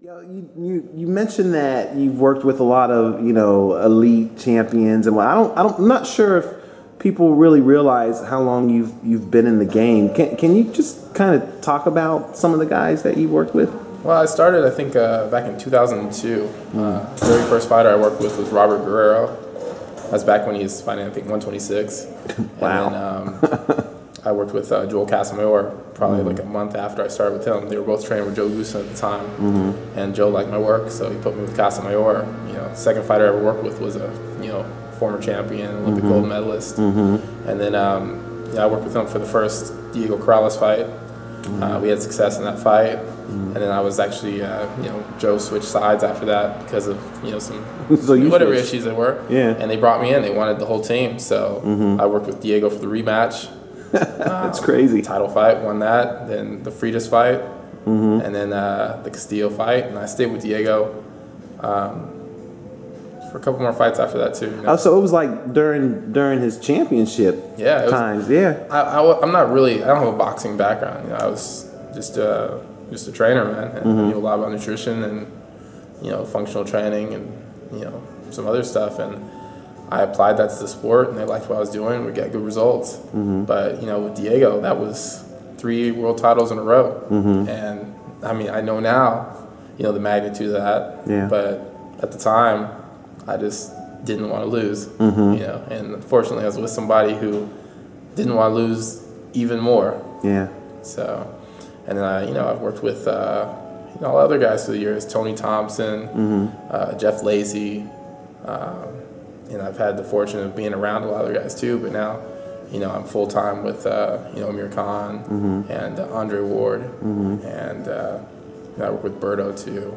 You mentioned that you've worked with a lot of elite champions, and I'm not sure if people really realize how long you've been in the game. Can you just kind of talk about some of the guys that you worked with? Well, I started, I think, back in 2002. The very first fighter I worked with was Robert Guerrero. That was back when he was fighting, I think, 126. Wow. And then I worked with Joel Casamayor probably like a month after I started with him. They were both training with Joe Goosen at the time. And Joe liked my work, so he put me with Casamayor. Second fighter I ever worked with was a former champion, Olympic gold medalist. And then I worked with him for the first Diego Corrales fight. We had success in that fight. And then I was actually, Joe switched sides after that because of, some whatever issues there were. Yeah. And they brought me in. They wanted the whole team. So I worked with Diego for the rematch. That's crazy. Title fight, won that. Then the Freitas fight. And then the Castillo fight. And I stayed with Diego for a couple more fights after that, too. Oh, so it was like during his championship times. Yeah. I'm not really, I don't have a boxing background. I was just a trainer, man. And I knew a lot about nutrition and, functional training and, some other stuff. And I applied that to the sport, and they liked what I was doing. We got good results. But, with Diego, that was 3 world titles in a row. And, I mean, I know now, the magnitude of that. Yeah. But at the time, I just didn't want to lose, and unfortunately I was with somebody who didn't want to lose even more. Yeah. So, and then I've worked with other guys through the years, Tony Thompson, Jeff Lacey, and I've had the fortune of being around a lot of other guys too. But now, I'm full time with Amir Khan and Andre Ward, and I work with Berto too,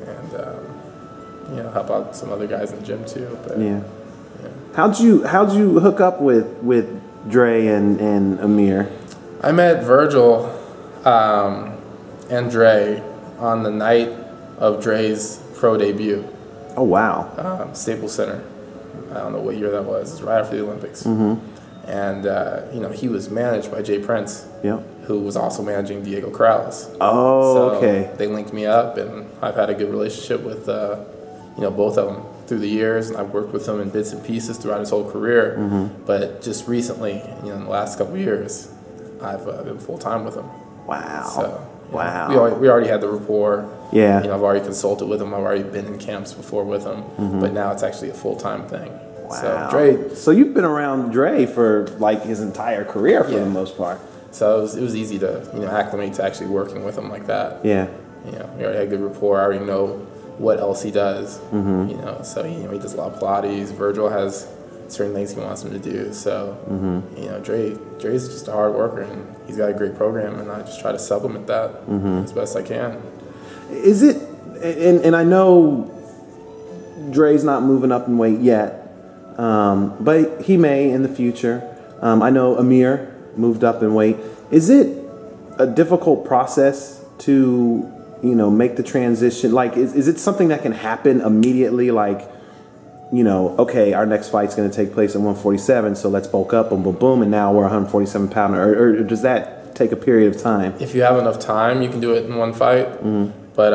and. Help out some other guys in the gym too. But, How'd you hook up with Dre and Amir? I met Virgil and Dre on the night of Dre's pro debut. Oh wow! Staples Center. I don't know what year that was. It was right after the Olympics. And he was managed by Jay Prince, who was also managing Diego Corrales. Oh, so okay. They linked me up, and I've had a good relationship with both of them through the years, and I've worked with him in bits and pieces throughout his whole career. But just recently, in the last couple of years, I've been full time with him. Wow. So, wow. We already had the rapport. Yeah. I've already consulted with him. I've already been in camps before with him. But now it's actually a full time thing. Wow. So you've been around Dre for like his entire career for the most part. So it was easy to acclimate to actually working with him like that. Yeah. We already had good rapport. I already know what else he does, so he does a lot of Pilates. Virgil has certain things he wants him to do, so Dre's just a hard worker, and he's got a great program, and I just try to supplement that as best I can. Is it, and I know Dre's not moving up in weight yet, but he may in the future. I know Amir moved up in weight. Is it a difficult process to make the transition? Like, is it something that can happen immediately? Like, okay, our next fight's going to take place at 147, so let's bulk up, boom, boom, boom, and now we're 147 pounder. Or does that take a period of time? If you have enough time, you can do it in one fight. But,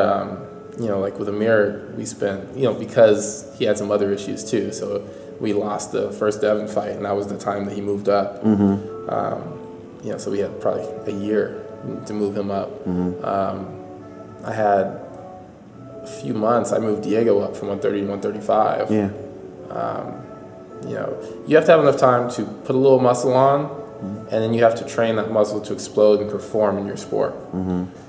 like with Amir, we spent, because he had some other issues too, so we lost the first Devin fight, and that was the time that he moved up. So we had probably a year to move him up. I had a few months. I moved Diego up from 130 to 135. Yeah. You have to have enough time to put a little muscle on, and then you have to train that muscle to explode and perform in your sport.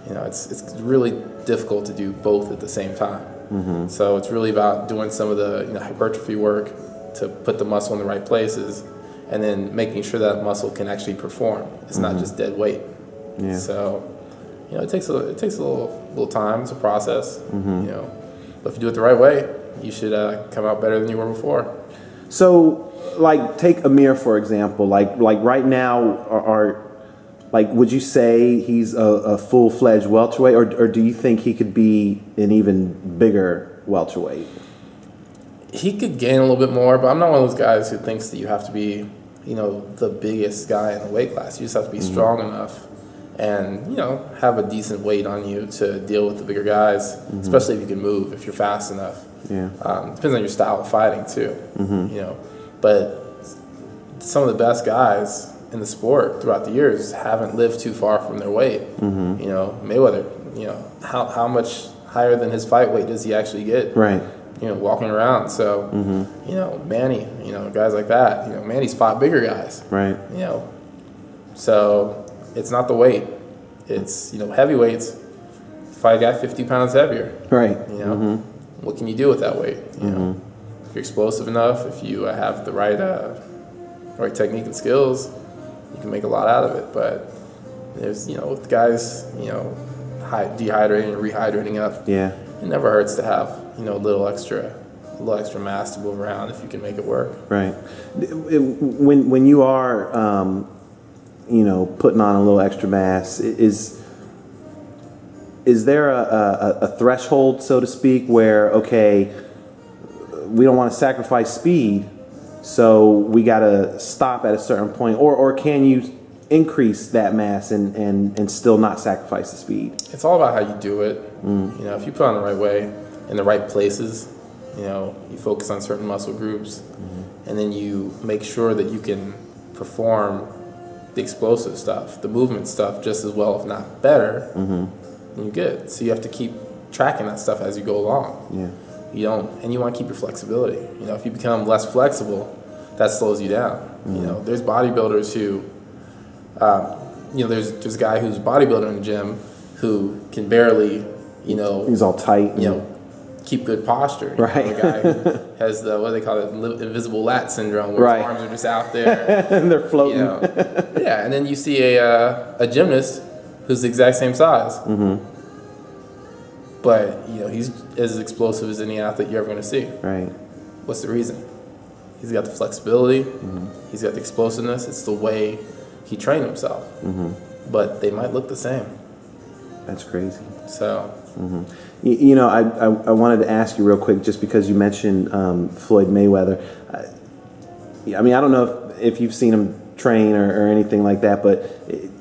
It's really difficult to do both at the same time. So it's really about doing some of the hypertrophy work to put the muscle in the right places, and then making sure that muscle can actually perform. It's not just dead weight. Yeah. So. It takes a little time. It's a process. But if you do it the right way, you should come out better than you were before. So, like, take Amir for example. Like right now, would you say he's a full-fledged welterweight, or do you think he could be an even bigger welterweight? He could gain a little bit more, but I'm not one of those guys who thinks that you have to be, the biggest guy in the weight class. You just have to be strong enough and, you know, have a decent weight on you to deal with the bigger guys, especially if you can move, if you're fast enough. Yeah. Depends on your style of fighting too, you know. But some of the best guys in the sport throughout the years haven't lived too far from their weight. You know, Mayweather, you know, how much higher than his fight weight does he actually get? Right. You know, walking around. So, you know, Manny, you know, guys like that. You know, Manny's fought bigger guys. Right. You know, so it's not the weight. It's, you know, heavyweights. Fight a guy 50 pounds heavier. Right. You know, what can you do with that weight? You know, if you're explosive enough, if you have the right technique and skills, you can make a lot out of it. But there's, you know, with guys, you know, dehydrating and rehydrating up. Yeah. It never hurts to have, you know, a little extra mass to move around if you can make it work. Right. When you are, you know, putting on a little extra mass, is there a threshold, so to speak, where, okay, we don't want to sacrifice speed, so we got to stop at a certain point, or can you increase that mass and still not sacrifice the speed? It's all about how you do it. You know, if you put on the right way, in the right places, you know, you focus on certain muscle groups, and then you make sure that you can perform the explosive stuff, the movement stuff, just as well, if not better, then you're good. So you have to keep tracking that stuff as you go along. Yeah. You don't, and you want to keep your flexibility. You know, if you become less flexible, that slows you down. You know, there's bodybuilders who, you know, there's a guy who's a bodybuilder in the gym who can barely, you know, he's all tight. You know, keep good posture. Right. You know, the guy who has the, what do they call it, invisible lat syndrome, where his arms are just out there. And they're floating. You know. Yeah, and then you see a gymnast who's the exact same size. But, you know, he's as explosive as any athlete you're ever going to see. Right. What's the reason? He's got the flexibility. He's got the explosiveness. It's the way he trained himself. But they might look the same. That's crazy. So. You know, I wanted to ask you real quick, just because you mentioned Floyd Mayweather. I mean, I don't know if you've seen him train or anything like that, but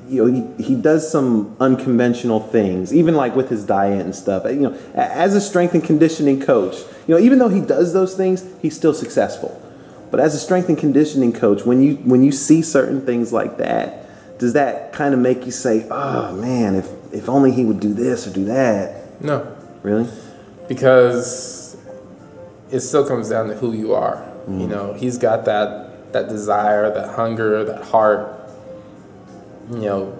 you know, he does some unconventional things, even like with his diet and stuff. You know, as a strength and conditioning coach, you know, even though he does those things, he's still successful. But as a strength and conditioning coach, when you see certain things like that, does that kind of make you say, oh man, if only he would do this or do that? No. Really? Because it still comes down to who you are. You know, he's got that desire, that hunger, that heart. You know,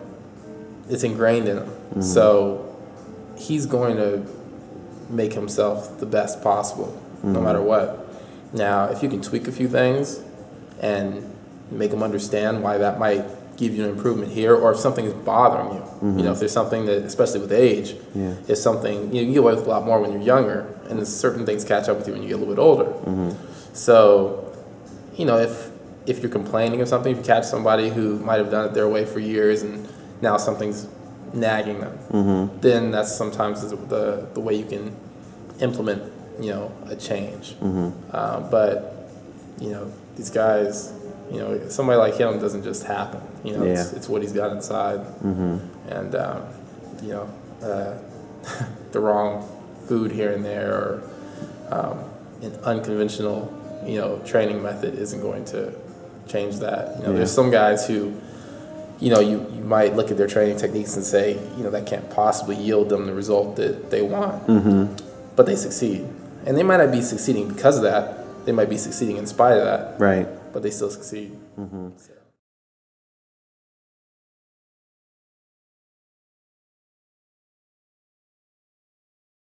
it's ingrained in him. So he's going to make himself the best possible, no matter what. Now, if you can tweak a few things and make him understand why that might give you an improvement here, or if something is bothering you, you know, if there's something that, especially with age, is something, you know, you get away with a lot more when you're younger, and then certain things catch up with you when you get a little bit older. So, you know, if you're complaining of something, if you catch somebody who might have done it their way for years and now something's nagging them, then that's sometimes the way you can implement, you know, a change. But, you know, these guys, you know, somebody like him doesn't just happen. You know, it's what he's got inside. And, you know, the wrong food here and there, or an unconventional, you know, training method isn't going to change that. You know, there's some guys who, you know, you might look at their training techniques and say, you know, that can't possibly yield them the result that they want. But they succeed. And they might not be succeeding because of that. They might be succeeding in spite of that. Right. But they still succeed. So.